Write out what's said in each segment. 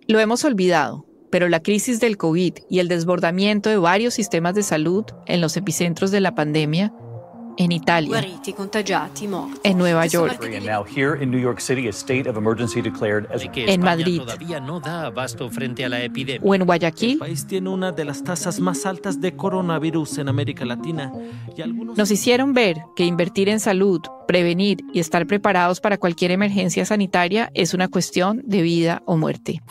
Lo hemos olvidado, pero la crisis del COVID y el desbordamiento de varios sistemas de salud en los epicentros de la pandemia, en Italia, en Nueva York, en Madrid todavía no da abasto frente a la epidemia. o en Guayaquil, El país tiene una de las tasas más altas de coronavirus en América Latina. Y algunos... nos hicieron ver que invertir en salud, prevenir y estar preparados para cualquier emergencia sanitaria es una cuestión de vida o muerte.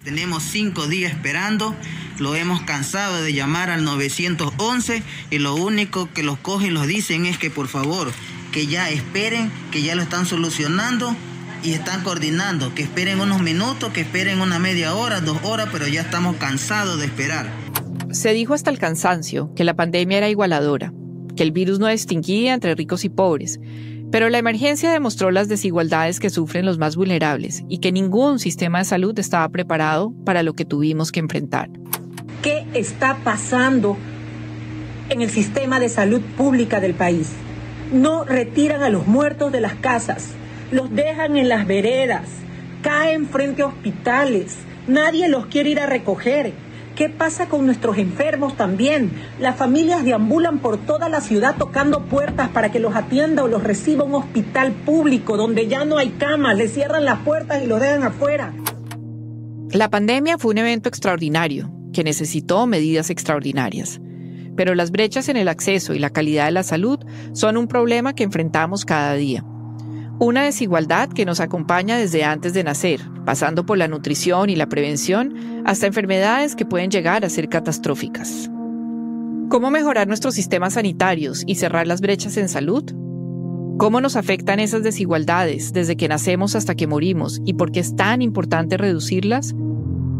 Tenemos 5 días esperando, lo hemos cansado de llamar al 911 y lo único que los cogen y los dicen es que por favor, que ya esperen, que ya lo están solucionando y están coordinando, que esperen unos minutos, que esperen una media hora, 2 horas, pero ya estamos cansados de esperar. Se dijo hasta el cansancio que la pandemia era igualadora, que el virus no distinguía entre ricos y pobres, pero la emergencia demostró las desigualdades que sufren los más vulnerables y que ningún sistema de salud estaba preparado para lo que tuvimos que enfrentar. ¿Qué está pasando en el sistema de salud pública del país? No retiran a los muertos de las casas, los dejan en las veredas, caen frente a hospitales, nadie los quiere ir a recoger. ¿Qué pasa con nuestros enfermos también? Las familias deambulan por toda la ciudad tocando puertas para que los atienda o los reciba un hospital público donde ya no hay camas, les cierran las puertas y los dejan afuera. La pandemia fue un evento extraordinario que necesitó medidas extraordinarias. Pero las brechas en el acceso y la calidad de la salud son un problema que enfrentamos cada día. Una desigualdad que nos acompaña desde antes de nacer, pasando por la nutrición y la prevención, hasta enfermedades que pueden llegar a ser catastróficas. ¿Cómo mejorar nuestros sistemas sanitarios y cerrar las brechas en salud? ¿Cómo nos afectan esas desigualdades desde que nacemos hasta que morimos y por qué es tan importante reducirlas?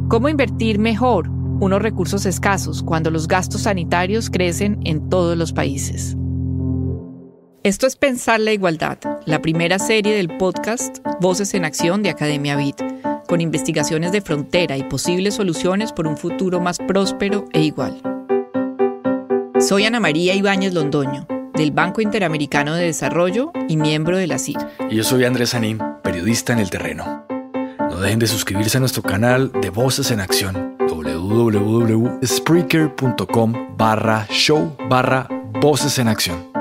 ¿Cómo invertir mejor unos recursos escasos cuando los gastos sanitarios crecen en todos los países? Esto es Pensar la Igualdad, la primera serie del podcast Voces en Acción de Academia Vid, con investigaciones de frontera y posibles soluciones por un futuro más próspero e igual. Soy Ana María Ibáñez Londoño, del Banco Interamericano de Desarrollo y miembro de la CIR. Y yo soy Andrés Sanín, periodista en el terreno. No dejen de suscribirse a nuestro canal de Voces en Acción, www.spreaker.com/show/Voces en Acción.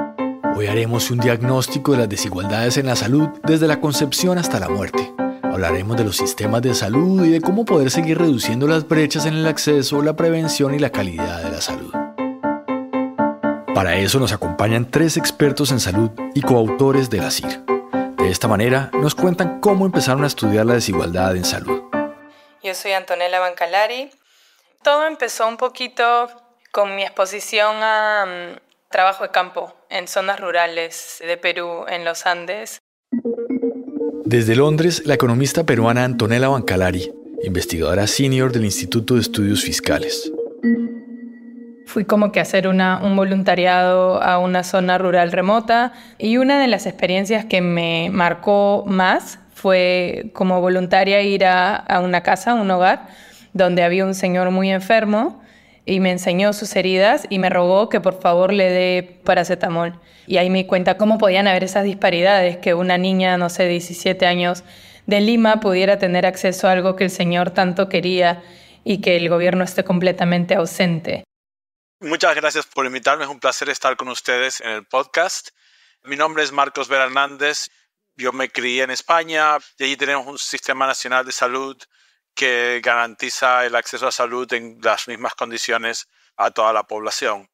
Hoy haremos un diagnóstico de las desigualdades en la salud desde la concepción hasta la muerte. Hablaremos de los sistemas de salud y de cómo poder seguir reduciendo las brechas en el acceso, la prevención y la calidad de la salud. Para eso nos acompañan 3 expertos en salud y coautores de la CIR. De esta manera nos cuentan cómo empezaron a estudiar la desigualdad en salud. Yo soy Antonella Bancalari. Todo empezó un poquito con mi exposición a trabajo de campo en zonas rurales de Perú, en los Andes. Desde Londres, la economista peruana Antonella Bancalari, investigadora senior del Instituto de Estudios Fiscales. Fui como que a hacer un voluntariado a una zona rural remota y una de las experiencias que me marcó más fue como voluntaria ir a una casa, a un hogar, donde había un señor muy enfermo y me enseñó sus heridas y me rogó que por favor le dé paracetamol. Y ahí me di cuenta cómo podían haber esas disparidades, que una niña, no sé, de 17 años de Lima pudiera tener acceso a algo que el señor tanto quería y que el gobierno esté completamente ausente. Muchas gracias por invitarme, es un placer estar con ustedes en el podcast. Mi nombre es Marcos Vera Hernández, yo me crié en España y allí tenemos un sistema nacional de salud que garantiza el acceso a salud en las mismas condiciones a toda la población.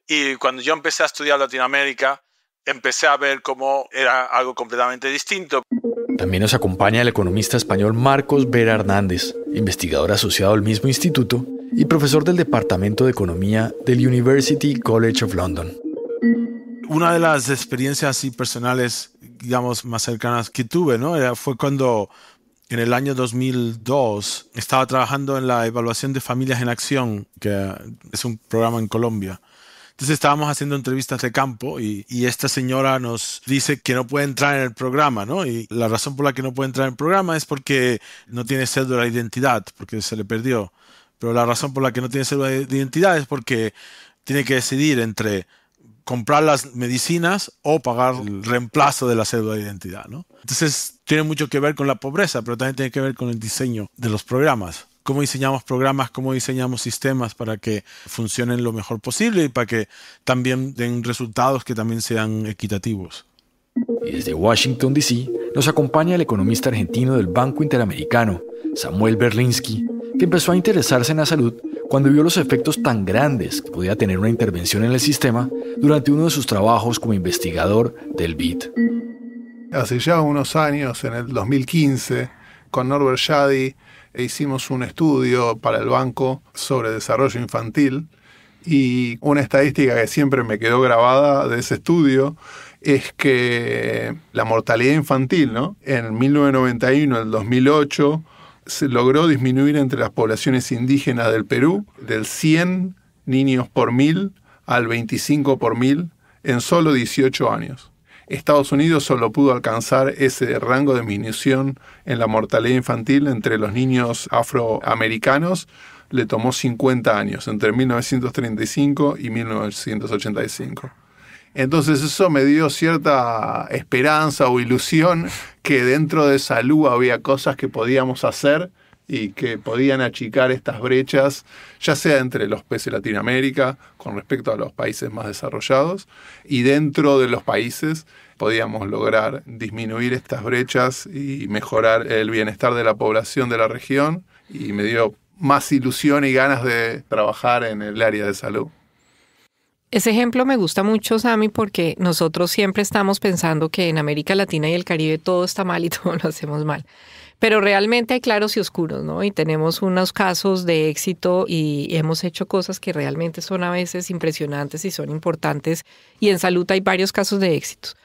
Y cuando yo empecé a estudiar Latinoamérica, empecé a ver cómo era algo completamente distinto. También nos acompaña el economista español Marcos Vera Hernández, investigador asociado al mismo instituto y profesor del Departamento de Economía del University College of London. Una de las experiencias así personales, digamos, más cercanas que tuve, ¿no? Fue cuando en el año 2002 estaba trabajando en la evaluación de familias en acción, que es un programa en Colombia. Entonces estábamos haciendo entrevistas de campo y esta señora nos dice que no puede entrar en el programa, ¿no? Y la razón por la que no puede entrar en el programa es porque no tiene cédula de identidad, porque se le perdió. Pero la razón por la que no tiene cédula de identidad es porque tiene que decidir entre comprar las medicinas o pagar el reemplazo de la cédula de identidad, ¿no? Entonces, tiene mucho que ver con la pobreza, pero también tiene que ver con el diseño de los programas. Cómo diseñamos programas, cómo diseñamos sistemas para que funcionen lo mejor posible y para que también den resultados que también sean equitativos. Y desde Washington, D.C., nos acompaña el economista argentino del Banco Interamericano, Samuel Berlinski, que empezó a interesarse en la salud cuando vio los efectos tan grandes que podía tener una intervención en el sistema durante uno de sus trabajos como investigador del BID. Hace ya unos años, en el 2015, con Norbert Schady, hicimos un estudio para el banco sobre desarrollo infantil, y una estadística que siempre me quedó grabada de ese estudio es que la mortalidad infantil, ¿no?, en 1991, en el 2008, se logró disminuir entre las poblaciones indígenas del Perú del 100 niños por 1000 al 25 por 1000 en solo 18 años. Estados Unidos solo pudo alcanzar ese rango de disminución en la mortalidad infantil entre los niños afroamericanos. Le tomó 50 años, entre 1935 y 1985. Entonces eso me dio cierta esperanza o ilusión que dentro de salud había cosas que podíamos hacer y que podían achicar estas brechas, ya sea entre los países de Latinoamérica con respecto a los países más desarrollados, y dentro de los países podíamos lograr disminuir estas brechas y mejorar el bienestar de la población de la región, y me dio más ilusión y ganas de trabajar en el área de salud. Ese ejemplo me gusta mucho, Sammy, porque nosotros siempre estamos pensando que en América Latina y el Caribe todo está mal y todo lo hacemos mal. Pero realmente hay claros y oscuros, ¿no? Y tenemos unos casos de éxito y hemos hecho cosas que realmente son a veces impresionantes y son importantes. Y en salud hay varios casos de éxitos.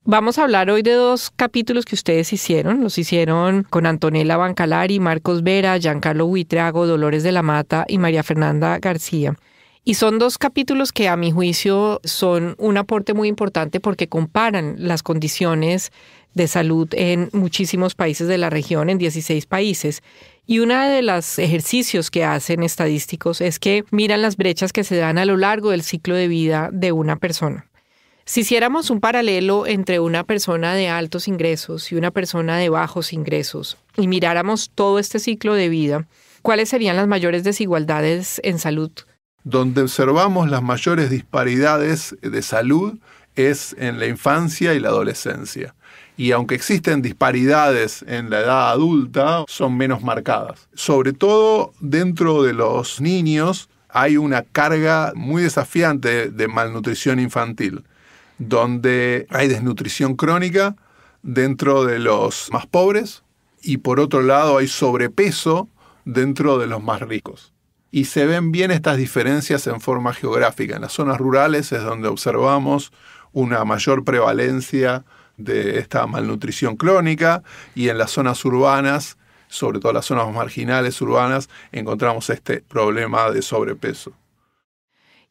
Vamos a hablar hoy de 2 capítulos que ustedes hicieron. Los hicieron con Antonella Bancalari, Marcos Vera, Giancarlo Buitrago, Dolores de la Mata y María Fernanda García. Y son 2 capítulos que a mi juicio son un aporte muy importante porque comparan las condiciones de salud en muchísimos países de la región, en 16 países. Y uno de los ejercicios que hacen estadísticos es que miran las brechas que se dan a lo largo del ciclo de vida de una persona. Si hiciéramos un paralelo entre una persona de altos ingresos y una persona de bajos ingresos y miráramos todo este ciclo de vida, ¿cuáles serían las mayores desigualdades en salud? Donde observamos las mayores disparidades de salud es en la infancia y la adolescencia. Y aunque existen disparidades en la edad adulta, son menos marcadas. Sobre todo dentro de los niños hay una carga muy desafiante de malnutrición infantil, donde hay desnutrición crónica dentro de los más pobres y por otro lado hay sobrepeso dentro de los más ricos. Y se ven bien estas diferencias en forma geográfica. En las zonas rurales es donde observamos una mayor prevalencia de esta malnutrición crónica, y en las zonas urbanas, sobre todo las zonas marginales urbanas, encontramos este problema de sobrepeso.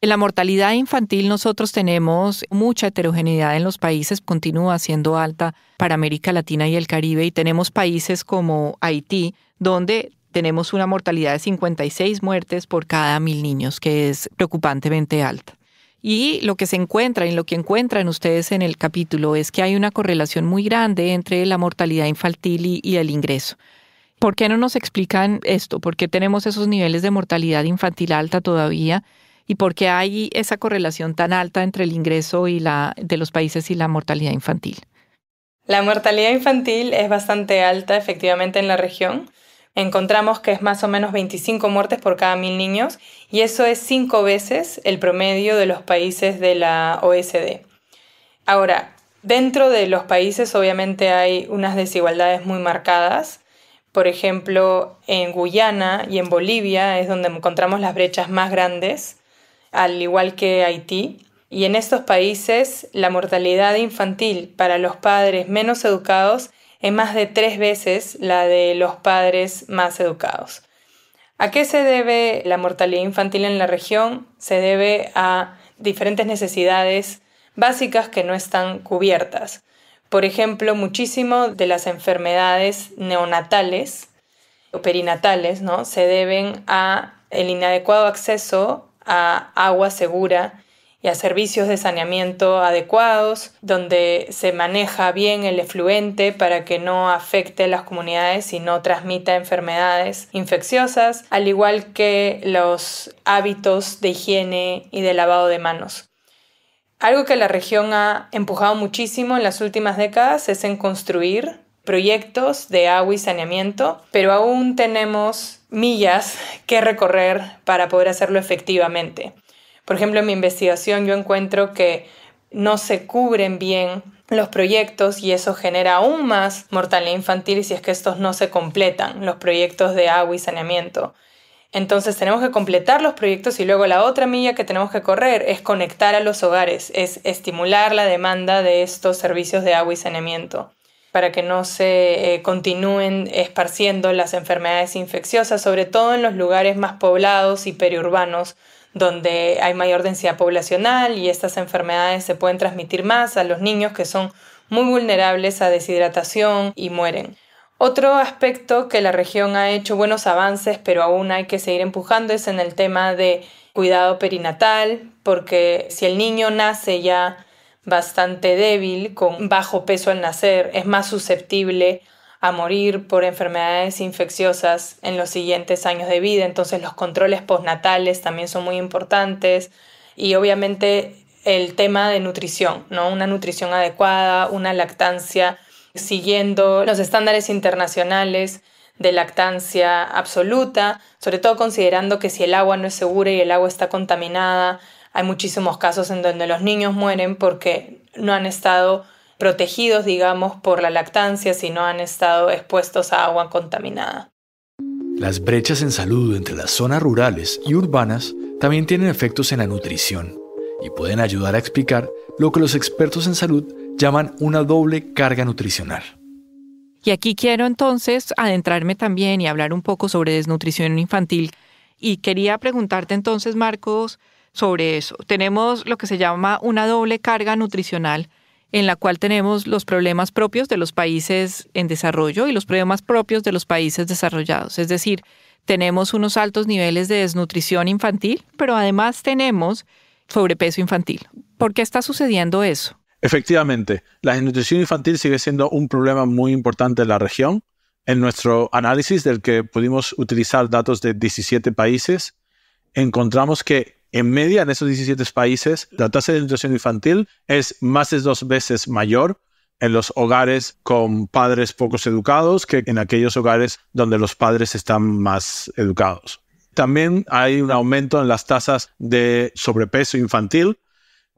En la mortalidad infantil nosotros tenemos mucha heterogeneidad en los países, continúa siendo alta para América Latina y el Caribe, y tenemos países como Haití, donde tenemos una mortalidad de 56 muertes por cada 1000 niños, que es preocupantemente alta. Y lo que se encuentra, y lo que encuentran ustedes en el capítulo, es que hay una correlación muy grande entre la mortalidad infantil y el ingreso. ¿Por qué no nos explican esto? ¿Por qué tenemos esos niveles de mortalidad infantil alta todavía? ¿Y por qué hay esa correlación tan alta entre el ingreso de los países y la mortalidad infantil? La mortalidad infantil es bastante alta efectivamente en la región. Encontramos que es más o menos 25 muertes por cada 1000 niños, y eso es 5 veces el promedio de los países de la OECD. Ahora, dentro de los países obviamente hay unas desigualdades muy marcadas. Por ejemplo, en Guyana y en Bolivia es donde encontramos las brechas más grandes, al igual que Haití. Y en estos países la mortalidad infantil para los padres menos educados es más de 3 veces la de los padres más educados. ¿A qué se debe la mortalidad infantil en la región? Se debe a diferentes necesidades básicas que no están cubiertas. Por ejemplo, muchísimo de las enfermedades neonatales o perinatales, ¿no?, se deben a el inadecuado acceso a agua segura y a servicios de saneamiento adecuados, donde se maneja bien el efluente para que no afecte a las comunidades y no transmita enfermedades infecciosas, al igual que los hábitos de higiene y de lavado de manos. Algo que la región ha empujado muchísimo en las últimas décadas es en construir proyectos de agua y saneamiento, pero aún tenemos millas que recorrer para poder hacerlo efectivamente. Por ejemplo, en mi investigación yo encuentro que no se cubren bien los proyectos y eso genera aún más mortalidad infantil si es que estos no se completan, los proyectos de agua y saneamiento. Entonces tenemos que completar los proyectos y luego la otra milla que tenemos que correr es conectar a los hogares, es estimular la demanda de estos servicios de agua y saneamiento para que no se continúen esparciendo las enfermedades infecciosas, sobre todo en los lugares más poblados y periurbanos, donde hay mayor densidad poblacional y estas enfermedades se pueden transmitir más a los niños que son muy vulnerables a deshidratación y mueren. Otro aspecto que la región ha hecho buenos avances, pero aún hay que seguir empujando, es en el tema de cuidado perinatal, porque si el niño nace ya bastante débil, con bajo peso al nacer, es más susceptible a morir por enfermedades infecciosas en los siguientes años de vida. Entonces los controles postnatales también son muy importantes y obviamente el tema de nutrición, ¿no? Una nutrición adecuada, una lactancia siguiendo los estándares internacionales de lactancia absoluta, sobre todo considerando que si el agua no es segura y el agua está contaminada, hay muchísimos casos en donde los niños mueren porque no han estado protegidos, digamos, por la lactancia, sino han estado expuestos a agua contaminada. Las brechas en salud entre las zonas rurales y urbanas también tienen efectos en la nutrición y pueden ayudar a explicar lo que los expertos en salud llaman una doble carga nutricional. Y aquí quiero entonces adentrarme también y hablar un poco sobre desnutrición infantil. Y quería preguntarte entonces, Marcos, sobre eso. Tenemos lo que se llama una doble carga nutricional, en la cual tenemos los problemas propios de los países en desarrollo y los problemas propios de los países desarrollados. Es decir, tenemos unos altos niveles de desnutrición infantil, pero además tenemos sobrepeso infantil. ¿Por qué está sucediendo eso? Efectivamente, la desnutrición infantil sigue siendo un problema muy importante en la región. En nuestro análisis, del que pudimos utilizar datos de 17 países, encontramos que en media, en esos 17 países, la tasa de desnutrición infantil es más de 2 veces mayor en los hogares con padres pocos educados que en aquellos hogares donde los padres están más educados. También hay un aumento en las tasas de sobrepeso infantil.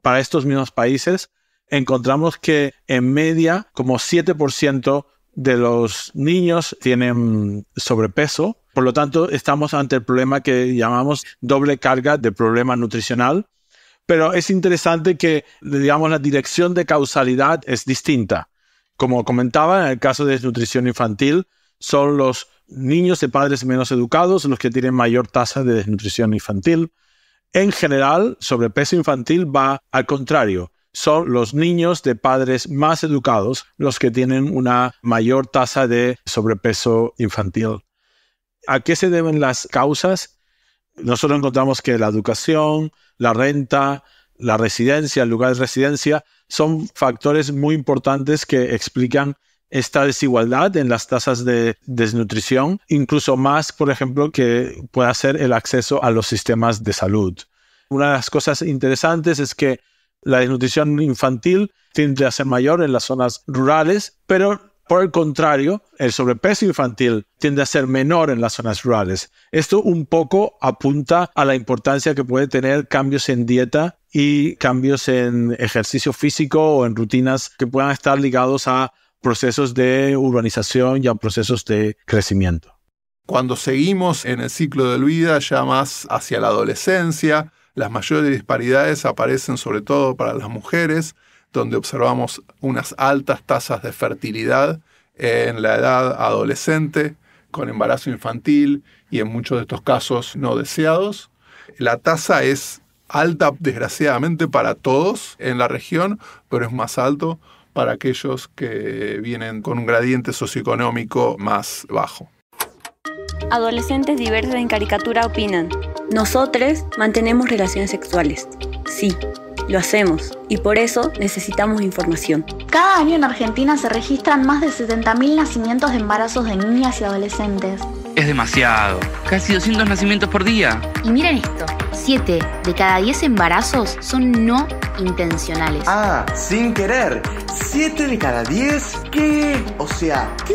Para estos mismos países, encontramos que en media como 7% de los niños tienen sobrepeso. Por lo tanto, estamos ante el problema que llamamos doble carga de problema nutricional. Pero es interesante que, digamos, la dirección de causalidad es distinta. Como comentaba, en el caso de desnutrición infantil, son los niños de padres menos educados los que tienen mayor tasa de desnutrición infantil. En general, sobrepeso infantil va al contrario. Son los niños de padres más educados los que tienen una mayor tasa de sobrepeso infantil. ¿A qué se deben las causas? Nosotros encontramos que la educación, la renta, la residencia, el lugar de residencia, son factores muy importantes que explican esta desigualdad en las tasas de desnutrición, incluso más, por ejemplo, que pueda ser el acceso a los sistemas de salud. Una de las cosas interesantes es que la desnutrición infantil tiende a ser mayor en las zonas rurales, pero por el contrario, el sobrepeso infantil tiende a ser menor en las zonas rurales. Esto un poco apunta a la importancia que puede tener cambios en dieta y cambios en ejercicio físico o en rutinas que puedan estar ligados a procesos de urbanización y a procesos de crecimiento. Cuando seguimos en el ciclo de vida ya más hacia la adolescencia, las mayores disparidades aparecen sobre todo para las mujeres, donde observamos unas altas tasas de fertilidad en la edad adolescente, con embarazo infantil y en muchos de estos casos no deseados. La tasa es alta, desgraciadamente, para todos en la región, pero es más alto para aquellos que vienen con un gradiente socioeconómico más bajo. Adolescentes diversos en caricatura opinan: nosotros mantenemos relaciones sexuales. Sí, Lo hacemos y por eso necesitamos información. Cada año en Argentina se registran más de 70.000 nacimientos de embarazos de niñas y adolescentes. Es demasiado. Casi 200 nacimientos por día. Y miren esto, 7 de cada 10 embarazos son no intencionales. Ah, sin querer. 7 de cada 10. ¿Qué? O sea, ¿qué?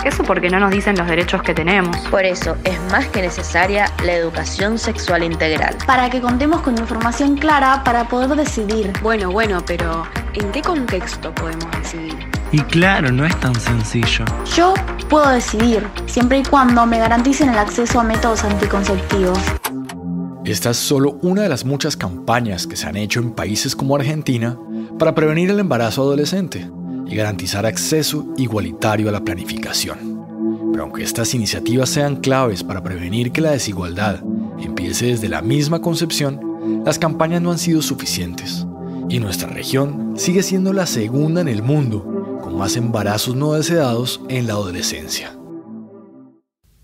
Eso porque no nos dicen los derechos que tenemos. Por eso es más que necesaria la educación sexual integral. Para que contemos con información clara para poder decidir. Bueno, pero ¿en qué contexto podemos decidir? Y claro, no es tan sencillo. Yo puedo decidir, siempre y cuando me garanticen el acceso a métodos anticonceptivos. Esta es solo una de las muchas campañas que se han hecho en países como Argentina para prevenir el embarazo adolescente y garantizar acceso igualitario a la planificación. Pero aunque estas iniciativas sean claves para prevenir que la desigualdad empiece desde la misma concepción, las campañas no han sido suficientes. Y nuestra región sigue siendo la segunda en el mundo con más embarazos no deseados en la adolescencia.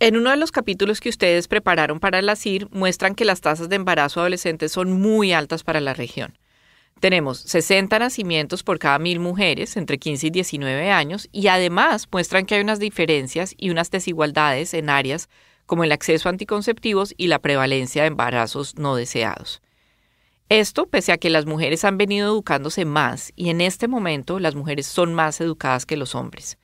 En uno de los capítulos que ustedes prepararon para la CIR muestran que las tasas de embarazo adolescente son muy altas para la región. Tenemos 60 nacimientos por cada 1.000 mujeres entre 15 y 19 años y además muestran que hay unas diferencias y unas desigualdades en áreas como el acceso a anticonceptivos y la prevalencia de embarazos no deseados. Esto pese a que las mujeres han venido educándose más y en este momento las mujeres son más educadas que los hombres.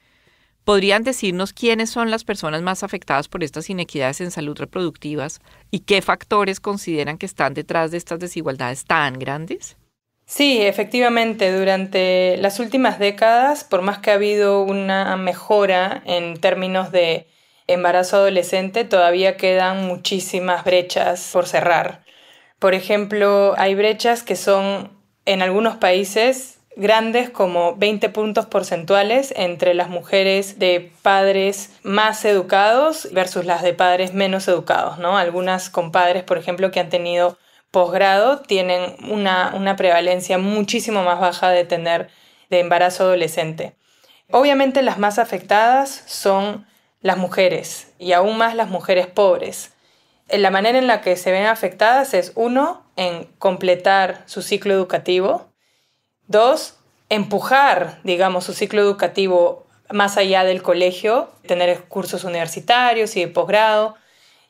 ¿Podrían decirnos quiénes son las personas más afectadas por estas inequidades en salud reproductivas y qué factores consideran que están detrás de estas desigualdades tan grandes? Sí, efectivamente, durante las últimas décadas, por más que ha habido una mejora en términos de embarazo adolescente, todavía quedan muchísimas brechas por cerrar. Por ejemplo, hay brechas que son en algunos países grandes como 20 puntos porcentuales entre las mujeres de padres más educados versus las de padres menos educados, ¿no? Algunas con padres, por ejemplo, que han tenido posgrado tienen una prevalencia muchísimo más baja de embarazo adolescente. Obviamente las más afectadas son las mujeres y aún más las mujeres pobres. La manera en la que se ven afectadas es 1, en completar su ciclo educativo, 2, empujar, su ciclo educativo más allá del colegio, tener cursos universitarios y de posgrado,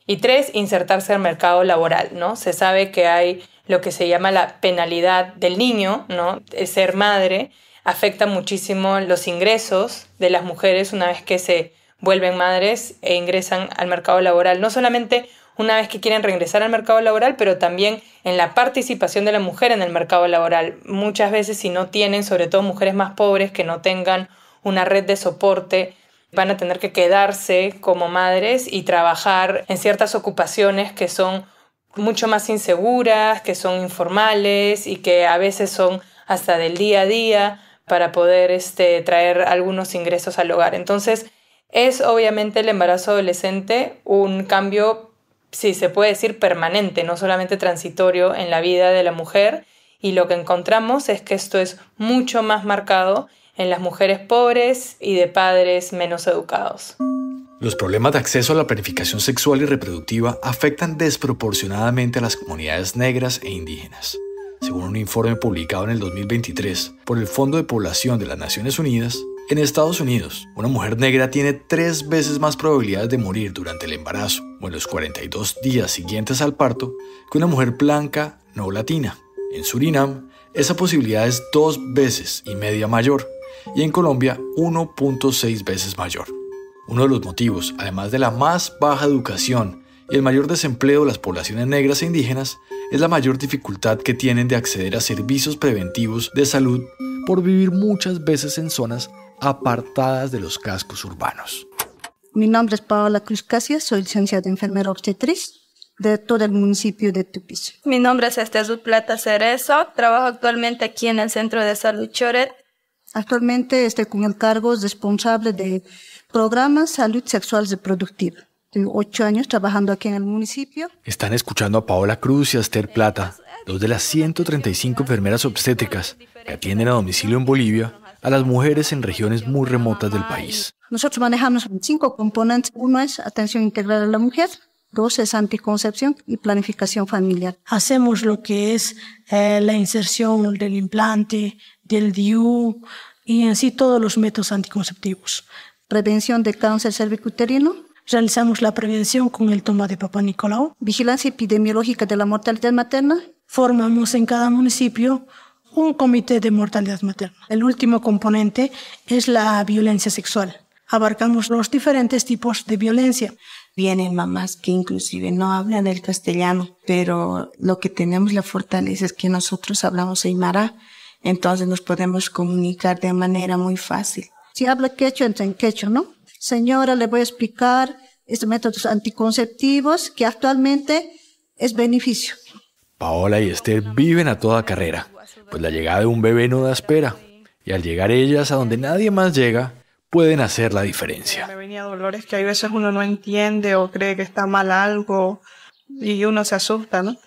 y 3, insertarse al mercado laboral, ¿no? Se sabe que hay lo que se llama la penalidad del niño, ¿no? Ser madre afecta muchísimo los ingresos de las mujeres una vez que se vuelven madres e ingresan al mercado laboral. No solamente una vez que quieren regresar al mercado laboral, pero también en la participación de la mujer en el mercado laboral. Muchas veces si no tienen, sobre todo mujeres más pobres que no tengan una red de soporte, van a tener que quedarse como madres y trabajar en ciertas ocupaciones que son mucho más inseguras, que son informales y que a veces son hasta del día a día para poder traer algunos ingresos al hogar. Entonces, es obviamente el embarazo adolescente un cambio, si se puede decir, permanente, no solamente transitorio en la vida de la mujer, y lo que encontramos es que esto es mucho más marcado en las mujeres pobres y de padres menos educados. Los problemas de acceso a la planificación sexual y reproductiva afectan desproporcionadamente a las comunidades negras e indígenas. Según un informe publicado en el 2023 por el Fondo de Población de las Naciones Unidas, en Estados Unidos, una mujer negra tiene 3 veces más probabilidades de morir durante el embarazo o en los 42 días siguientes al parto que una mujer blanca no latina. En Surinam, esa posibilidad es 2,5 veces mayor y en Colombia 1,6 veces mayor. Uno de los motivos, además de la más baja educación y el mayor desempleo de las poblaciones negras e indígenas, es la mayor dificultad que tienen de acceder a servicios preventivos de salud por vivir muchas veces en zonas apartadas de los cascos urbanos. Mi nombre es Paola Cruz Casillas, soy licenciada enfermera obstetriz de todo el municipio de Tupiza. Mi nombre es Esther Plata Cerezo, trabajo actualmente aquí en el Centro de Salud Choret. Actualmente estoy con el cargo responsable de programa Salud Sexual Reproductiva. Tengo 8 años trabajando aquí en el municipio. Están escuchando a Paola Cruz y a Esther Plata, 2 de las 135 enfermeras obstétricas que atienden a domicilio en Bolivia a las mujeres en regiones muy remotas del país. Nosotros manejamos 5 componentes. Uno es atención integral a la mujer, 2 es anticoncepción y planificación familiar. Hacemos lo que es la inserción del implante, del DIU y en sí todos los métodos anticonceptivos. Prevención de cáncer cervicuterino. Realizamos la prevención con el toma de Papá Nicolau. Vigilancia epidemiológica de la mortalidad materna. Formamos en cada municipio un comité de mortalidad materna. El último componente es la violencia sexual. Abarcamos los diferentes tipos de violencia. Vienen mamás que inclusive no hablan el castellano, pero lo que tenemos la fortaleza es que nosotros hablamos aymara, entonces nos podemos comunicar de manera muy fácil. Si habla quechua, entra en quechua, ¿no? Señora, le voy a explicar estos métodos anticonceptivos que actualmente es beneficio. Paola y Esther viven a toda carrera, pues la llegada de un bebé no da espera, y al llegar ellas a donde nadie más llega, pueden hacer la diferencia. Me venía dolores que hay veces uno no entiende o cree que está mal algo y uno se asusta, ¿no?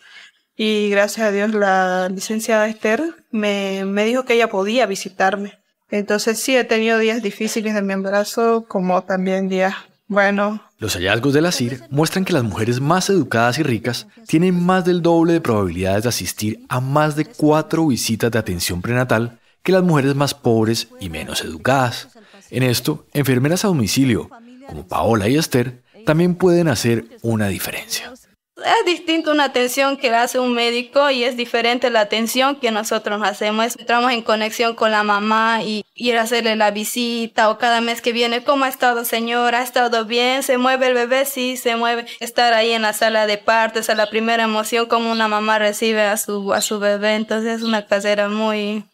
Y gracias a Dios la licenciada Esther me dijo que ella podía visitarme. Entonces sí he tenido días difíciles de mi embarazo, como también días buenos. Los hallazgos de la CIR muestran que las mujeres más educadas y ricas tienen más del doble de probabilidades de asistir a más de 4 visitas de atención prenatal que las mujeres más pobres y menos educadas. En esto, enfermeras a domicilio, como Paola y Esther, también pueden hacer una diferencia. Es distinto una atención que hace un médico y es diferente la atención que nosotros hacemos. Entramos en conexión con la mamá y ir a hacerle la visita o cada mes que viene, ¿cómo ha estado señora? ¿Ha estado bien? ¿Se mueve el bebé? Sí, se mueve. Estar ahí en la sala de parto, esa es la primera emoción como una mamá recibe a su bebé. Entonces es una casera muy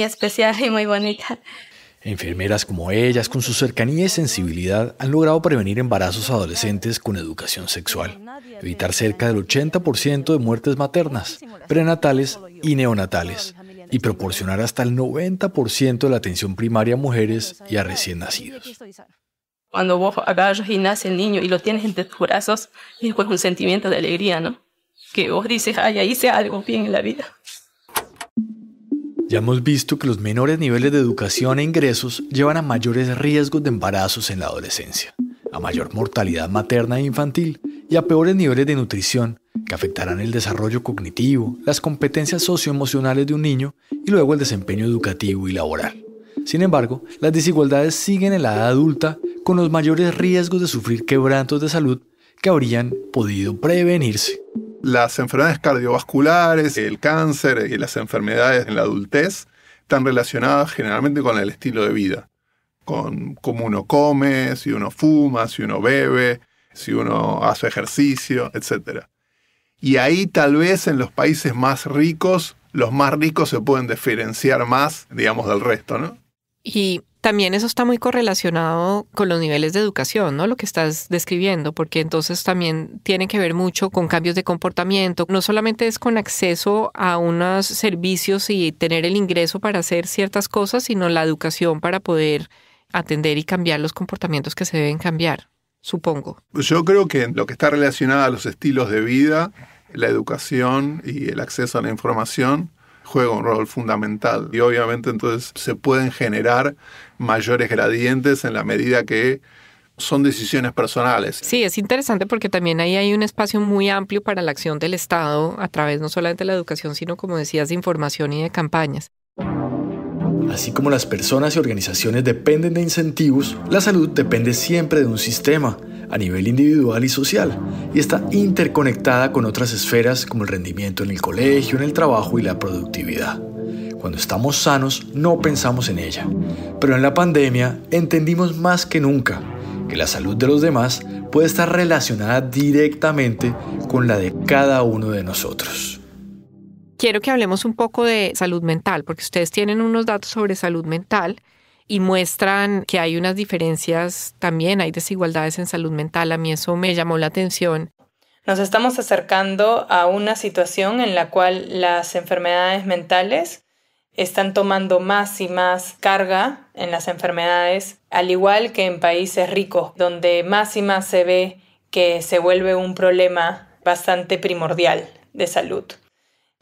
especial y muy bonita. Enfermeras como ellas, con su cercanía y sensibilidad, han logrado prevenir embarazos adolescentes con educación sexual, evitar cerca del 80% de muertes maternas, prenatales y neonatales, y proporcionar hasta el 90% de la atención primaria a mujeres y a recién nacidos. Cuando vos agarras y nace el niño y lo tienes entre tus brazos, es después un sentimiento de alegría, ¿no? Que vos dices, ay, hice algo bien en la vida. Ya hemos visto que los menores niveles de educación e ingresos llevan a mayores riesgos de embarazos en la adolescencia, a mayor mortalidad materna e infantil y a peores niveles de nutrición que afectarán el desarrollo cognitivo, las competencias socioemocionales de un niño y luego el desempeño educativo y laboral. Sin embargo, las desigualdades siguen en la edad adulta con los mayores riesgos de sufrir quebrantos de salud que habrían podido prevenirse. Las enfermedades cardiovasculares, el cáncer y las enfermedades en la adultez están relacionadas generalmente con el estilo de vida, con cómo uno come, si uno fuma, si uno bebe, si uno hace ejercicio, etc. Y ahí tal vez en los países más ricos, los más ricos se pueden diferenciar más, digamos, del resto, ¿no? Y también eso está muy correlacionado con los niveles de educación, ¿no? Lo que estás describiendo, porque entonces también tiene que ver mucho con cambios de comportamiento. No solamente es con acceso a unos servicios y tener el ingreso para hacer ciertas cosas, sino la educación para poder atender y cambiar los comportamientos que se deben cambiar, supongo. Yo creo que lo que está relacionado a los estilos de vida, la educación y el acceso a la información juega un rol fundamental. Y obviamente entonces se pueden generar mayores gradientes en la medida que son decisiones personales. Sí, es interesante porque también ahí hay un espacio muy amplio para la acción del Estado a través no solamente de la educación, sino como decías, de información y de campañas. Así como las personas y organizaciones dependen de incentivos, la salud depende siempre de un sistema, a nivel individual y social, y está interconectada con otras esferas como el rendimiento en el colegio, en el trabajo y la productividad. Cuando estamos sanos, no pensamos en ella, pero en la pandemia entendimos más que nunca que la salud de los demás puede estar relacionada directamente con la de cada uno de nosotros. Quiero que hablemos un poco de salud mental, porque ustedes tienen unos datos sobre salud mental y muestran que hay unas diferencias también, hay desigualdades en salud mental. A mí eso me llamó la atención. Nos estamos acercando a una situación en la cual las enfermedades mentales están tomando más y más carga en las enfermedades, al igual que en países ricos, donde más y más se ve que se vuelve un problema bastante primordial de salud.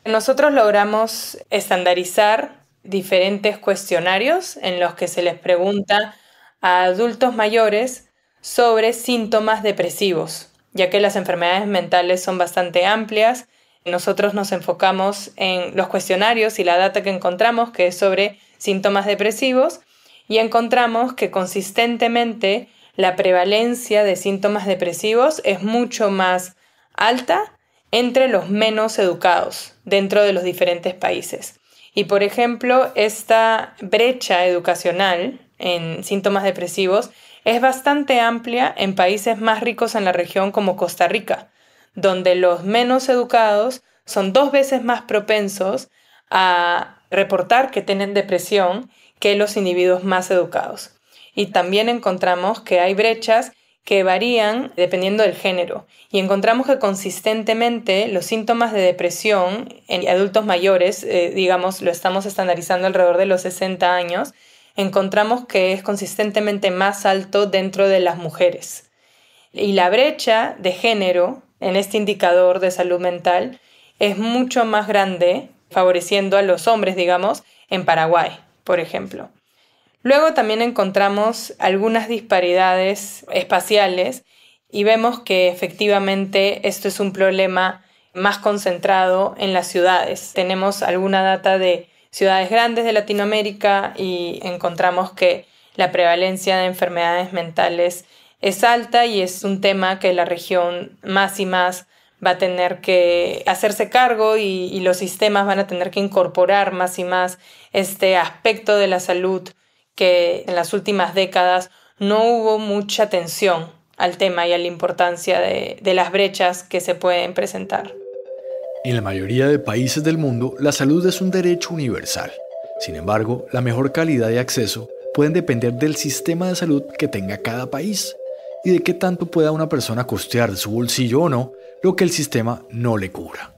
Nosotros logramos estandarizar diferentes cuestionarios en los que se les pregunta a adultos mayores sobre síntomas depresivos ya que las enfermedades mentales son bastante amplias. Nosotros nos enfocamos en los cuestionarios y la data que encontramos, que es sobre síntomas depresivos, y encontramos que consistentemente la prevalencia de síntomas depresivos es mucho más alta entre los menos educados dentro de los diferentes países. Y, por ejemplo, esta brecha educacional en síntomas depresivos es bastante amplia en países más ricos en la región como Costa Rica, donde los menos educados son 2 veces más propensos a reportar que tienen depresión que los individuos más educados. Y también encontramos que hay brechas que varían dependiendo del género. Y encontramos que consistentemente los síntomas de depresión en adultos mayores, digamos, lo estamos estandarizando alrededor de los 60 años, encontramos que es consistentemente más alto dentro de las mujeres. Y la brecha de género en este indicador de salud mental es mucho más grande, favoreciendo a los hombres, digamos, en Paraguay, por ejemplo. Luego también encontramos algunas disparidades espaciales y vemos que efectivamente esto es un problema más concentrado en las ciudades. Tenemos alguna data de ciudades grandes de Latinoamérica y encontramos que la prevalencia de enfermedades mentales es alta y es un tema que la región más y más va a tener que hacerse cargo y los sistemas van a tener que incorporar más y más este aspecto de la salud que en las últimas décadas no hubo mucha atención al tema y a la importancia de las brechas que se pueden presentar. En la mayoría de países del mundo, la salud es un derecho universal. Sin embargo, la mejor calidad de acceso puede depender del sistema de salud que tenga cada país y de qué tanto pueda una persona costear de su bolsillo o no lo que el sistema no le cubra.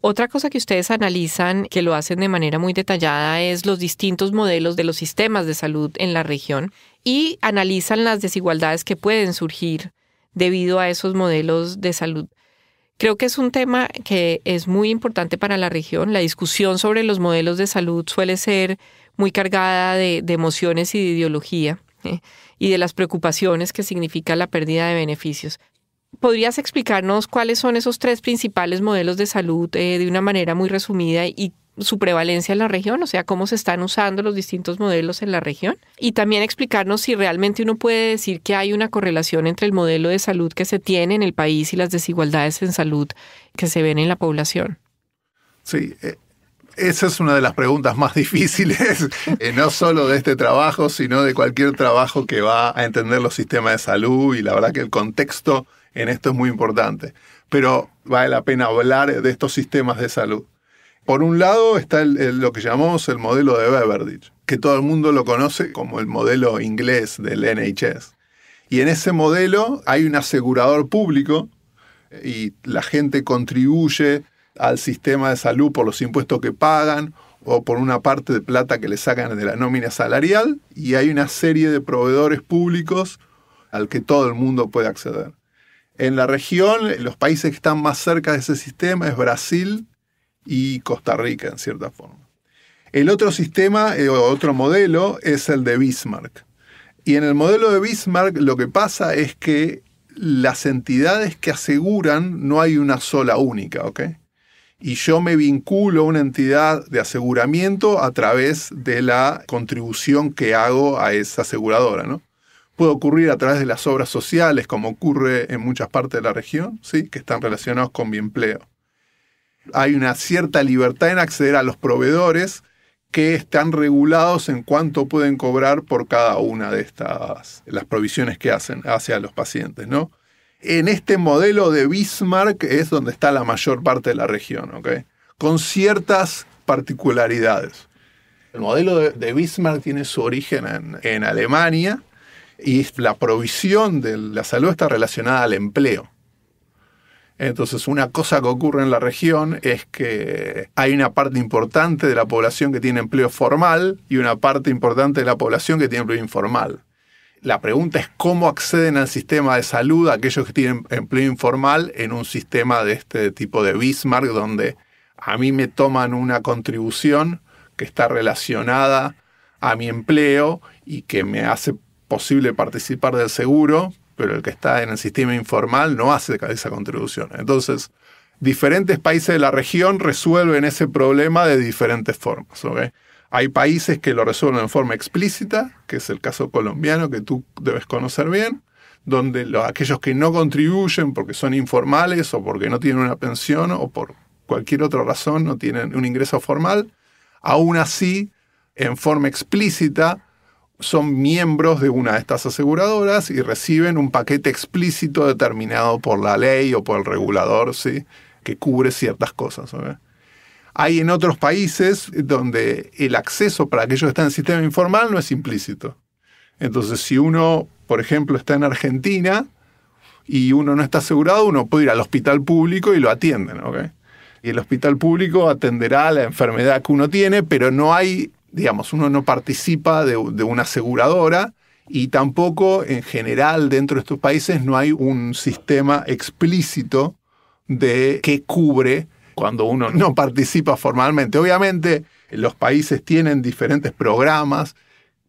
Otra cosa que ustedes analizan, que lo hacen de manera muy detallada, es los distintos modelos de los sistemas de salud en la región y analizan las desigualdades que pueden surgir debido a esos modelos de salud. Creo que es un tema que es muy importante para la región. La discusión sobre los modelos de salud suele ser muy cargada de emociones y de ideología y de las preocupaciones que significa la pérdida de beneficios. ¿Podrías explicarnos cuáles son esos 3 principales modelos de salud de una manera muy resumida y su prevalencia en la región? O sea, cómo se están usando los distintos modelos en la región. Y también explicarnos si realmente uno puede decir que hay una correlación entre el modelo de salud que se tiene en el país y las desigualdades en salud que se ven en la población. Sí, esa es una de las preguntas más difíciles, no solo de este trabajo, sino de cualquier trabajo que va a entender los sistemas de salud, y la verdad que el contexto en esto es muy importante. Pero vale la pena hablar de estos sistemas de salud. Por un lado está lo que llamamos el modelo de Beveridge, que todo el mundo lo conoce como el modelo inglés del NHS. Y en ese modelo hay un asegurador público y la gente contribuye al sistema de salud por los impuestos que pagan o por una parte de plata que le sacan de la nómina salarial, y hay una serie de proveedores públicos al que todo el mundo puede acceder. En la región, los países que están más cerca de ese sistema es Brasil y Costa Rica, en cierta forma. El otro sistema, otro modelo, es el de Bismarck. Y en el modelo de Bismarck lo que pasa es que las entidades que aseguran no hay una sola única, ¿ok? Y yo me vinculo a una entidad de aseguramiento a través de la contribución que hago a esa aseguradora, ¿no? Puede ocurrir a través de las obras sociales, como ocurre en muchas partes de la región, ¿sí? Que están relacionados con mi empleo. Hay una cierta libertad en acceder a los proveedores que están regulados en cuánto pueden cobrar por cada una de las provisiones que hacen hacia los pacientes, ¿no? En este modelo de Bismarck es donde está la mayor parte de la región, ¿ok? Con ciertas particularidades. El modelo de Bismarck tiene su origen en Alemania, y la provisión de la salud está relacionada al empleo. Entonces, una cosa que ocurre en la región es que hay una parte importante de la población que tiene empleo formal y una parte importante de la población que tiene empleo informal. La pregunta es cómo acceden al sistema de salud aquellos que tienen empleo informal en un sistema de este tipo de Bismarck, donde a mí me toman una contribución que está relacionada a mi empleo y que me hace posible participar del seguro, pero el que está en el sistema informal no hace esa contribución. Entonces, diferentes países de la región resuelven ese problema de diferentes formas, ¿okay? Hay países que lo resuelven en forma explícita, que es el caso colombiano, que tú debes conocer bien, donde aquellos que no contribuyen porque son informales o porque no tienen una pensión o por cualquier otra razón no tienen un ingreso formal, aún así, en forma explícita, son miembros de una de estas aseguradoras y reciben un paquete explícito determinado por la ley o por el regulador, ¿sí?, que cubre ciertas cosas, ¿okay? Hay en otros países donde el acceso para aquellos que están en el sistema informal no es implícito. Entonces, si uno, por ejemplo, está en Argentina y uno no está asegurado, uno puede ir al hospital público y lo atienden, ¿okay? Y el hospital público atenderá la enfermedad que uno tiene, pero no hay, digamos, uno no participa de una aseguradora y tampoco, en general, dentro de estos países no hay un sistema explícito de qué cubre cuando uno no participa formalmente. Obviamente, los países tienen diferentes programas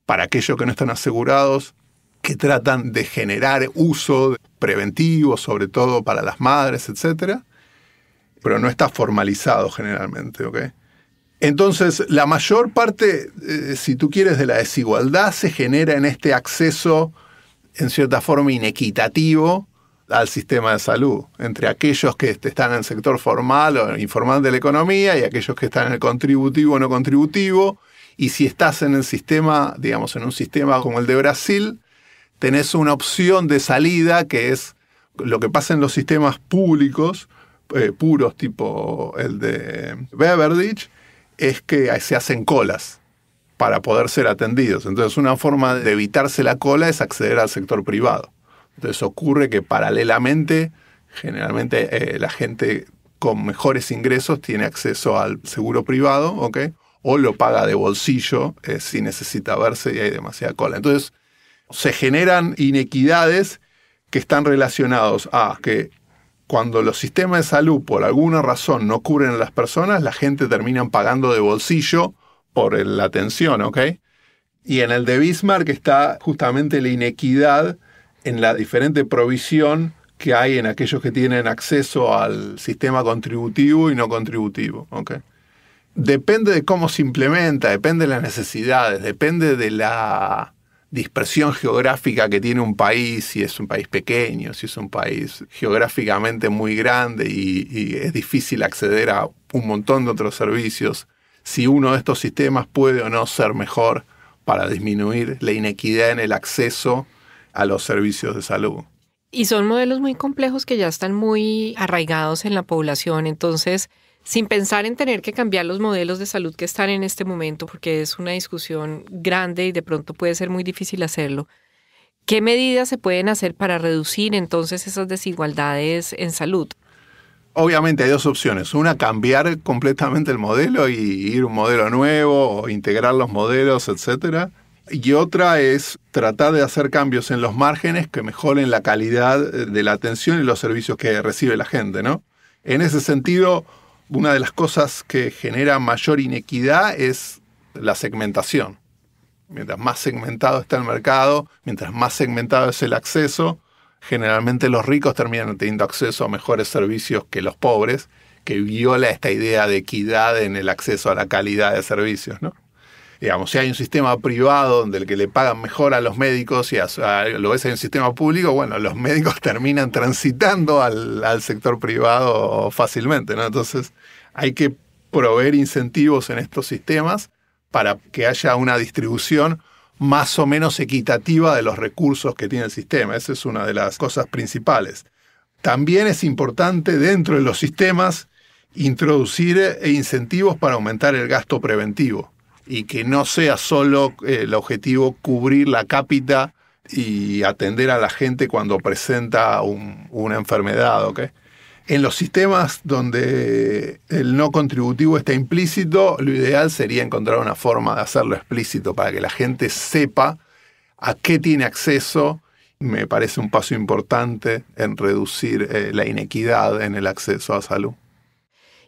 para aquellos que no están asegurados que tratan de generar uso preventivo, sobre todo para las madres, etc. Pero no está formalizado generalmente, ¿ok? Entonces, la mayor parte, si tú quieres, de la desigualdad se genera en este acceso, en cierta forma, inequitativo al sistema de salud, entre aquellos que están en el sector formal o informal de la economía y aquellos que están en el contributivo o no contributivo. Y si estás en el sistema, digamos, en un sistema como el de Brasil, tenés una opción de salida que es lo que pasa en los sistemas públicos, puros tipo el de Beveridge, es que se hacen colas para poder ser atendidos. Entonces, una forma de evitarse la cola es acceder al sector privado. Entonces ocurre que paralelamente, generalmente la gente con mejores ingresos tiene acceso al seguro privado, ¿ok? O lo paga de bolsillo si necesita verse y hay demasiada cola. Entonces se generan inequidades que están relacionados a que cuando los sistemas de salud por alguna razón no cubren a las personas, la gente termina pagando de bolsillo por la atención, ¿ok? Y en el de Bismarck está justamente la inequidad en la diferente provisión que hay en aquellos que tienen acceso al sistema contributivo y no contributivo, ¿okay? Depende de cómo se implementa, depende de las necesidades, depende de la dispersión geográfica que tiene un país, si es un país pequeño, si es un país geográficamente muy grande y es difícil acceder a un montón de otros servicios, si uno de estos sistemas puede o no ser mejor para disminuir la inequidad en el acceso a los servicios de salud. Y son modelos muy complejos que ya están muy arraigados en la población, entonces, sin pensar en tener que cambiar los modelos de salud que están en este momento, porque es una discusión grande y de pronto puede ser muy difícil hacerlo, ¿qué medidas se pueden hacer para reducir entonces esas desigualdades en salud? Obviamente hay dos opciones. Una, cambiar completamente el modelo y ir a un modelo nuevo o integrar los modelos, etcétera. Y otra es tratar de hacer cambios en los márgenes que mejoren la calidad de la atención y los servicios que recibe la gente, ¿no? En ese sentido, una de las cosas que genera mayor inequidad es la segmentación. Mientras más segmentado está el mercado, mientras más segmentado es el acceso, generalmente los ricos terminan teniendo acceso a mejores servicios que los pobres, que viola esta idea de equidad en el acceso a la calidad de servicios, ¿no? Digamos, si hay un sistema privado donde el que le pagan mejor a los médicos y lo ves en un sistema público, bueno, los médicos terminan transitando al sector privado fácilmente, ¿no? Entonces hay que proveer incentivos en estos sistemas para que haya una distribución más o menos equitativa de los recursos que tiene el sistema. Esa es una de las cosas principales. También es importante dentro de los sistemas introducir incentivos para aumentar el gasto preventivo y que no sea solo el objetivo cubrir la cápita y atender a la gente cuando presenta una enfermedad, ¿ok? En los sistemas donde el no contributivo está implícito, lo ideal sería encontrar una forma de hacerlo explícito para que la gente sepa a qué tiene acceso. Me parece un paso importante en reducir la inequidad en el acceso a salud.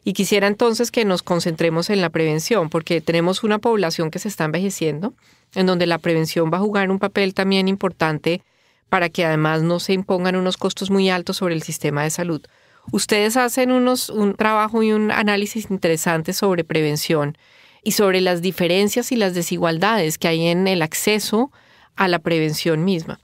Y quisiera entonces que nos concentremos en la prevención, porque tenemos una población que se está envejeciendo, en donde la prevención va a jugar un papel también importante para que además no se impongan unos costos muy altos sobre el sistema de salud. Ustedes hacen un trabajo y un análisis interesante sobre prevención y sobre las diferencias y las desigualdades que hay en el acceso a la prevención misma.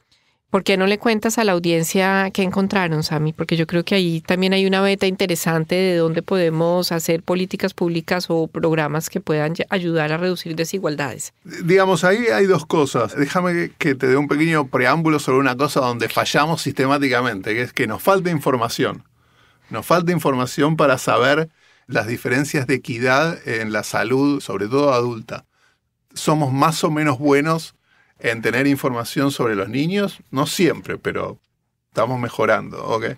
¿Por qué no le cuentas a la audiencia qué encontraron, Sami? Porque yo creo que ahí también hay una beta interesante de dónde podemos hacer políticas públicas o programas que puedan ayudar a reducir desigualdades. Digamos, ahí hay dos cosas. Déjame que te dé un pequeño preámbulo sobre una cosa donde fallamos sistemáticamente, que es que nos falta información. Nos falta información para saber las diferencias de equidad en la salud, sobre todo adulta. Somos más o menos buenos en tener información sobre los niños, no siempre, pero estamos mejorando, ¿ok?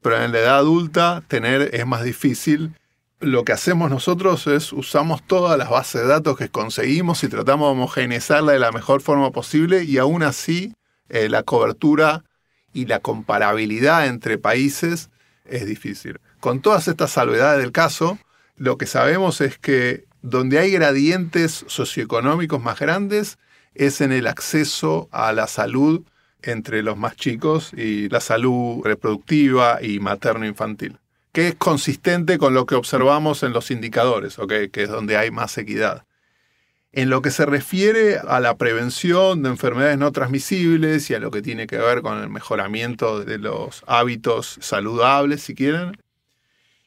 Pero en la edad adulta es más difícil. Lo que hacemos nosotros es usamos todas las bases de datos que conseguimos y tratamos de homogeneizarla de la mejor forma posible y aún así la cobertura y la comparabilidad entre países es difícil. Con todas estas salvedades del caso, lo que sabemos es que donde hay gradientes socioeconómicos más grandes es en el acceso a la salud entre los más chicos y la salud reproductiva y materno-infantil, que es consistente con lo que observamos en los indicadores, ¿okay? Que es donde hay más equidad. En lo que se refiere a la prevención de enfermedades no transmisibles y a lo que tiene que ver con el mejoramiento de los hábitos saludables, si quieren,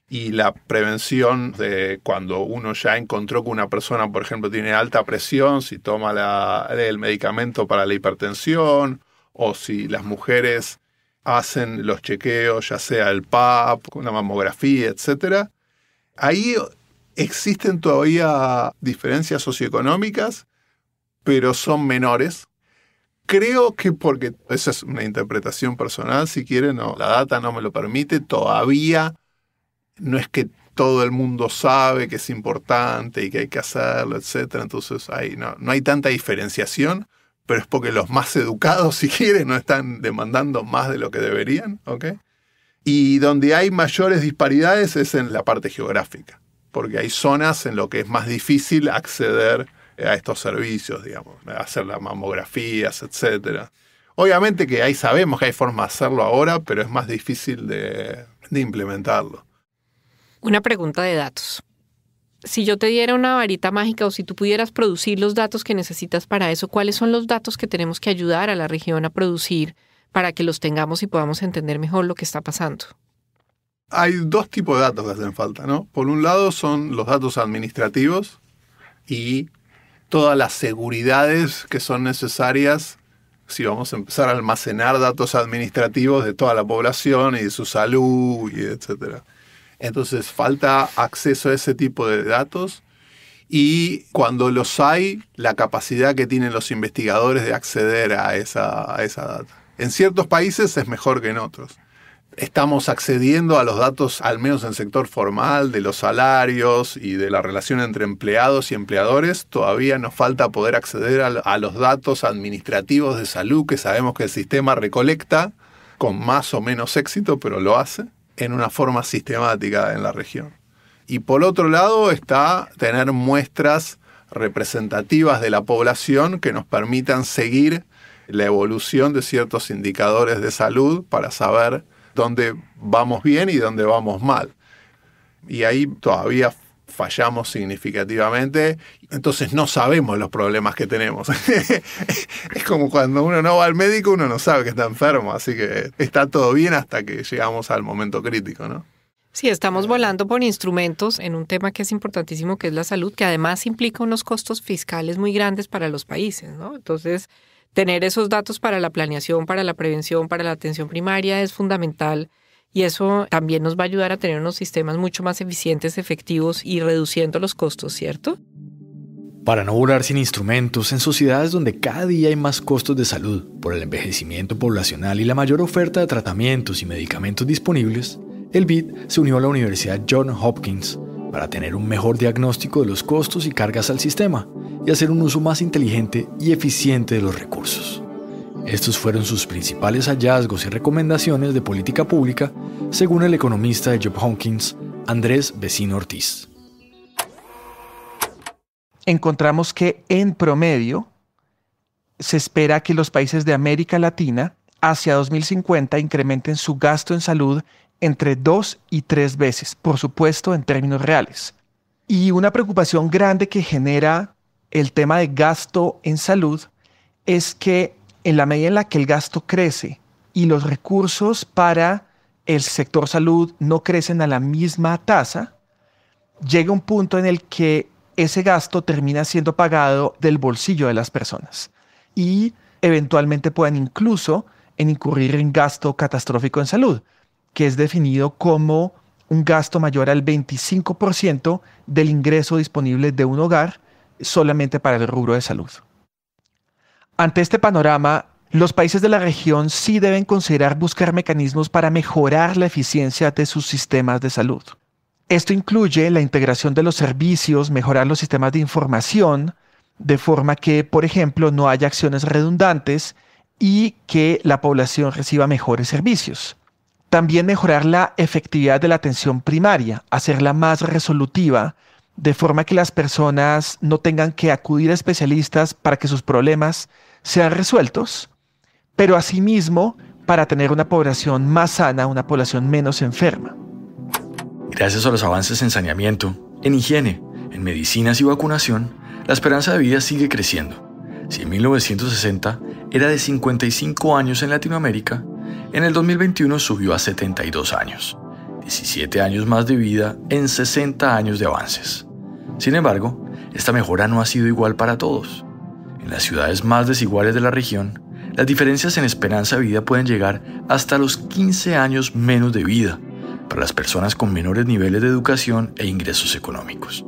y la prevención de cuando uno ya encontró que una persona, por ejemplo, tiene alta presión, si toma el medicamento para la hipertensión, o si las mujeres hacen los chequeos, ya sea el PAP, una mamografía, etc. Ahí existen todavía diferencias socioeconómicas, pero son menores. Creo que porque, esa es una interpretación personal, si quieren, la data no me lo permite, todavía no es que todo el mundo sabe que es importante y que hay que hacerlo, etc. Entonces no hay tanta diferenciación, pero es porque los más educados, si quieren, no están demandando más de lo que deberían, ¿ok? Y donde hay mayores disparidades es en la parte geográfica, porque hay zonas en lo que es más difícil acceder a estos servicios, digamos, hacer las mamografías, etc. Obviamente que ahí sabemos que hay forma de hacerlo ahora, pero es más difícil de implementarlo. Una pregunta de datos. Si yo te diera una varita mágica o si tú pudieras producir los datos que necesitas para eso, ¿cuáles son los datos que tenemos que ayudar a la región a producir para que los tengamos y podamos entender mejor lo que está pasando? Hay dos tipos de datos que hacen falta, ¿no? Por un lado son los datos administrativos y todas las seguridades que son necesarias si vamos a empezar a almacenar datos administrativos de toda la población y de su salud, y etcétera. Entonces falta acceso a ese tipo de datos y cuando los hay, la capacidad que tienen los investigadores de acceder a esa data. En ciertos países es mejor que en otros. Estamos accediendo a los datos, al menos en el sector formal, de los salarios y de la relación entre empleados y empleadores. Todavía nos falta poder acceder a los datos administrativos de salud que sabemos que el sistema recolecta con más o menos éxito, pero lo hace en una forma sistemática en la región. Y por otro lado está tener muestras representativas de la población que nos permitan seguir la evolución de ciertos indicadores de salud para saber dónde vamos bien y dónde vamos mal. Y ahí todavía fallamos significativamente, entonces no sabemos los problemas que tenemos. Es como cuando uno no va al médico, uno no sabe que está enfermo, así que está todo bien hasta que llegamos al momento crítico, ¿no? Sí, estamos volando por instrumentos en un tema que es importantísimo, que es la salud, que además implica unos costos fiscales muy grandes para los países, ¿no? Entonces, tener esos datos para la planeación, para la prevención, para la atención primaria es fundamental. Y eso también nos va a ayudar a tener unos sistemas mucho más eficientes, efectivos y reduciendo los costos, ¿cierto? Para no volar sin instrumentos, en sociedades donde cada día hay más costos de salud por el envejecimiento poblacional y la mayor oferta de tratamientos y medicamentos disponibles, el BID se unió a la Universidad Johns Hopkins para tener un mejor diagnóstico de los costos y cargas al sistema y hacer un uso más inteligente y eficiente de los recursos. Estos fueron sus principales hallazgos y recomendaciones de política pública, según el economista de Johns Hopkins, Andrés Vecino Ortiz. Encontramos que en promedio se espera que los países de América Latina hacia 2050 incrementen su gasto en salud entre 2 y 3 veces, por supuesto en términos reales. Y una preocupación grande que genera el tema de gasto en salud es que en la medida en la que el gasto crece y los recursos para el sector salud no crecen a la misma tasa, llega un punto en el que ese gasto termina siendo pagado del bolsillo de las personas y eventualmente pueden incluso incurrir en gasto catastrófico en salud, que es definido como un gasto mayor al 25% del ingreso disponible de un hogar solamente para el rubro de salud. Ante este panorama, los países de la región sí deben considerar buscar mecanismos para mejorar la eficiencia de sus sistemas de salud. Esto incluye la integración de los servicios, mejorar los sistemas de información, de forma que, por ejemplo, no haya acciones redundantes y que la población reciba mejores servicios. También mejorar la efectividad de la atención primaria, hacerla más resolutiva, de forma que las personas no tengan que acudir a especialistas para que sus problemas sean resueltos, pero asimismo para tener una población más sana, una población menos enferma. Gracias a los avances en saneamiento, en higiene, en medicinas y vacunación, la esperanza de vida sigue creciendo. Si en 1960 era de 55 años en Latinoamérica, en el 2021 subió a 72 años, 17 años más de vida en 60 años de avances. Sin embargo, esta mejora no ha sido igual para todos. En las ciudades más desiguales de la región, las diferencias en esperanza de vida pueden llegar hasta los 15 años menos de vida para las personas con menores niveles de educación e ingresos económicos.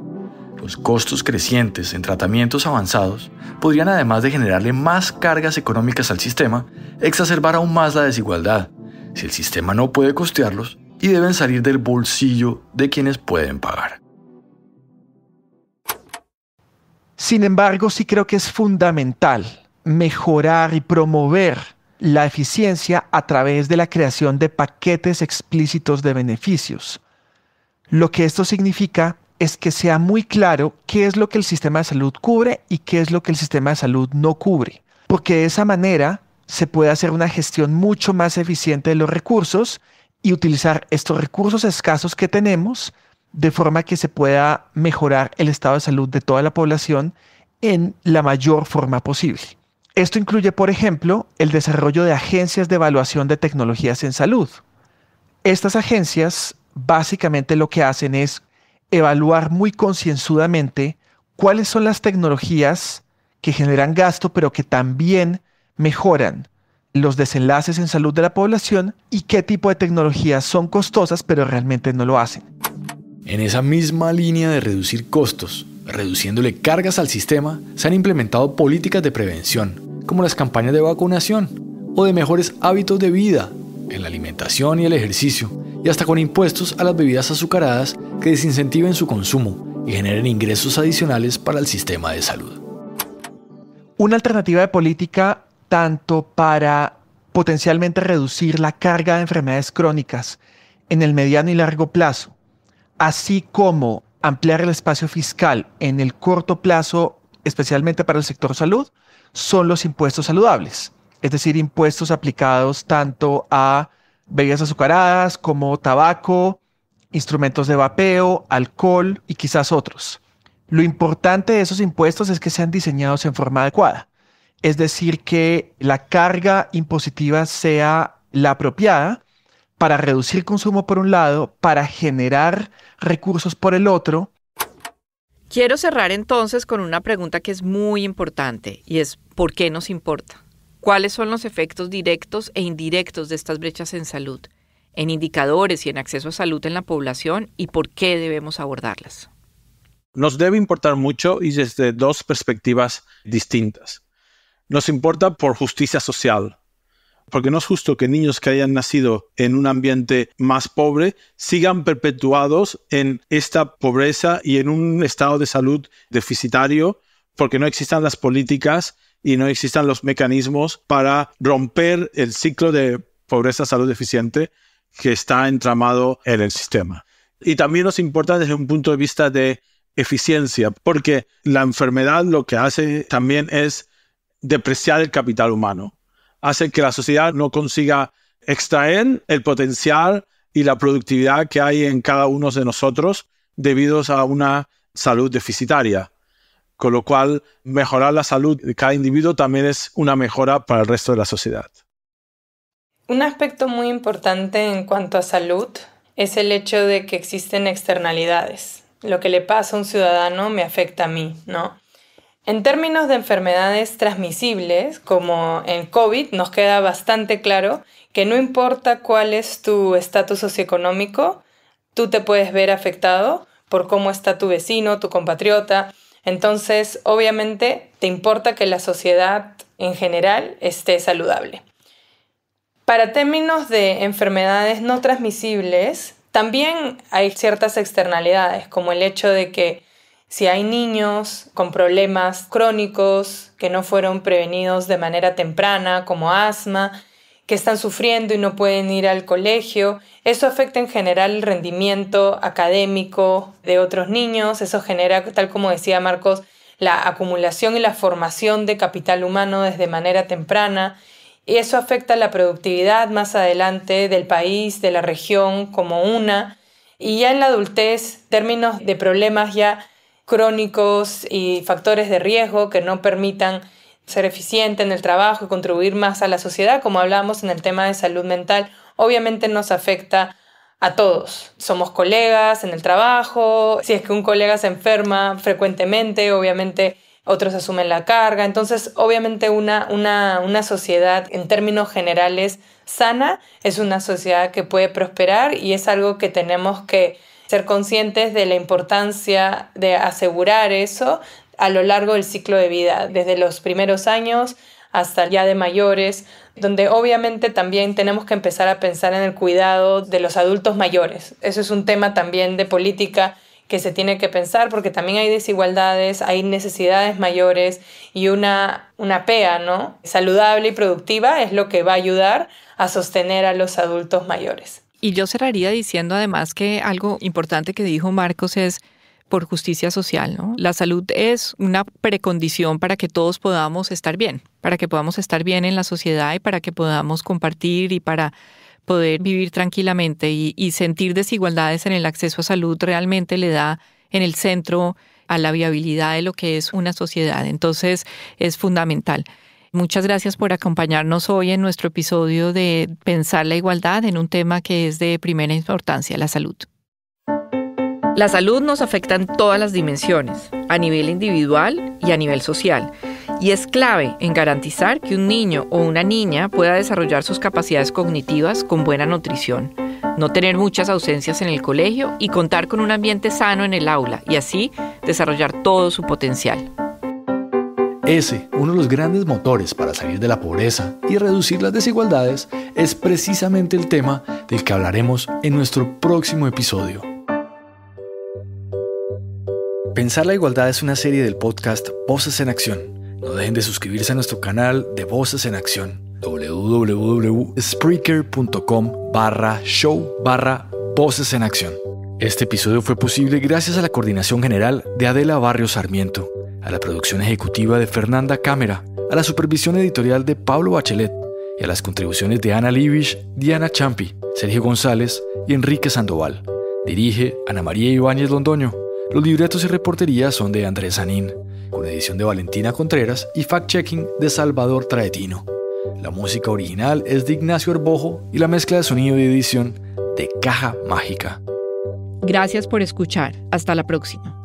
Los costos crecientes en tratamientos avanzados podrían, además de generarle más cargas económicas al sistema, exacerbar aún más la desigualdad, si el sistema no puede costearlos y deben salir del bolsillo de quienes pueden pagar. Sin embargo, sí creo que es fundamental mejorar y promover la eficiencia a través de la creación de paquetes explícitos de beneficios. Lo que esto significa es que sea muy claro qué es lo que el sistema de salud cubre y qué es lo que el sistema de salud no cubre, porque de esa manera se puede hacer una gestión mucho más eficiente de los recursos y utilizar estos recursos escasos que tenemos de forma que se pueda mejorar el estado de salud de toda la población en la mayor forma posible. Esto incluye, por ejemplo, el desarrollo de agencias de evaluación de tecnologías en salud. Estas agencias básicamente lo que hacen es evaluar muy concienzudamente cuáles son las tecnologías que generan gasto, pero que también mejoran los desenlaces en salud de la población y qué tipo de tecnologías son costosas, pero realmente no lo hacen. En esa misma línea de reducir costos, reduciéndole cargas al sistema, se han implementado políticas de prevención, como las campañas de vacunación o de mejores hábitos de vida en la alimentación y el ejercicio, y hasta con impuestos a las bebidas azucaradas que desincentiven su consumo y generen ingresos adicionales para el sistema de salud. Una alternativa de política tanto para potencialmente reducir la carga de enfermedades crónicas en el mediano y largo plazo, así como ampliar el espacio fiscal en el corto plazo, especialmente para el sector salud, son los impuestos saludables, es decir, impuestos aplicados tanto a bebidas azucaradas como tabaco, instrumentos de vapeo, alcohol y quizás otros. Lo importante de esos impuestos es que sean diseñados en forma adecuada, es decir, que la carga impositiva sea la apropiada para reducir consumo por un lado, para generar recursos por el otro. Quiero cerrar entonces con una pregunta que es muy importante y es ¿por qué nos importa? ¿Cuáles son los efectos directos e indirectos de estas brechas en salud, en indicadores y en acceso a salud en la población y por qué debemos abordarlas? Nos debe importar mucho y desde dos perspectivas distintas. Nos importa por justicia social, porque no es justo que niños que hayan nacido en un ambiente más pobre sigan perpetuados en esta pobreza y en un estado de salud deficitario, porque no existan las políticas y no existan los mecanismos para romper el ciclo de pobreza-salud deficiente que está entramado en el sistema. Y también nos importa desde un punto de vista de eficiencia, porque la enfermedad lo que hace también es depreciar el capital humano. hace que la sociedad no consiga extraer el potencial y la productividad que hay en cada uno de nosotros debido a una salud deficitaria. Con lo cual, mejorar la salud de cada individuo también es una mejora para el resto de la sociedad. Un aspecto muy importante en cuanto a salud es el hecho de que existen externalidades. Lo que le pasa a un ciudadano me afecta a mí, ¿no? En términos de enfermedades transmisibles, como en COVID, nos queda bastante claro que no importa cuál es tu estatus socioeconómico, tú te puedes ver afectado por cómo está tu vecino, tu compatriota. Entonces, obviamente, te importa que la sociedad en general esté saludable. Para términos de enfermedades no transmisibles, también hay ciertas externalidades, como el hecho de que si hay niños con problemas crónicos que no fueron prevenidos de manera temprana, como asma, que están sufriendo y no pueden ir al colegio, eso afecta en general el rendimiento académico de otros niños, eso genera, tal como decía Marcos, la acumulación y la formación de capital humano desde manera temprana, y eso afecta la productividad más adelante del país, de la región como una, y ya en la adultez, términos de problemas ya crónicos y factores de riesgo que no permitan ser eficiente en el trabajo y contribuir más a la sociedad, como hablábamos en el tema de salud mental, obviamente nos afecta a todos. Somos colegas en el trabajo, si es que un colega se enferma frecuentemente, obviamente otros asumen la carga. Entonces, obviamente una sociedad en términos generales sana es una sociedad que puede prosperar y es algo que tenemos que ser conscientes de la importancia de asegurar eso a lo largo del ciclo de vida, desde los primeros años hasta ya de mayores, donde obviamente también tenemos que empezar a pensar en el cuidado de los adultos mayores. Eso es un tema también de política que se tiene que pensar porque también hay desigualdades, hay necesidades mayores y una PEA, ¿no?, saludable y productiva es lo que va a ayudar a sostener a los adultos mayores. Y yo cerraría diciendo además que algo importante que dijo Marcos es por justicia social, ¿no? La salud es una precondición para que todos podamos estar bien, para que podamos estar bien en la sociedad y para que podamos compartir y para poder vivir tranquilamente y sentir desigualdades en el acceso a salud realmente le da en el centro a la viabilidad de lo que es una sociedad. Entonces es fundamental. Muchas gracias por acompañarnos hoy en nuestro episodio de Pensar la Igualdad en un tema que es de primera importancia, la salud. La salud nos afecta en todas las dimensiones, a nivel individual y a nivel social, y es clave en garantizar que un niño o una niña pueda desarrollar sus capacidades cognitivas con buena nutrición, no tener muchas ausencias en el colegio y contar con un ambiente sano en el aula y así desarrollar todo su potencial. Ese, uno de los grandes motores para salir de la pobreza y reducir las desigualdades, es precisamente el tema del que hablaremos en nuestro próximo episodio. Pensar la Igualdad es una serie del podcast Voces en Acción. No dejen de suscribirse a nuestro canal de Voces en Acción, www.spreaker.com/show/Voces en Acción. Este episodio fue posible gracias a la coordinación general de Adela Barrios Sarmiento, a la producción ejecutiva de Fernanda Cámara, a la supervisión editorial de Pablo Bachelet y a las contribuciones de Ana Libisch, Diana Champi, Sergio González y Enrique Sandoval. Dirige Ana María Ibáñez Londoño. Los libretos y reporterías son de Andrés Sanín, con edición de Valentina Contreras y fact-checking de Salvador Traetino. La música original es de Ignacio Herbojo y la mezcla de sonido y edición de Caja Mágica. Gracias por escuchar. Hasta la próxima.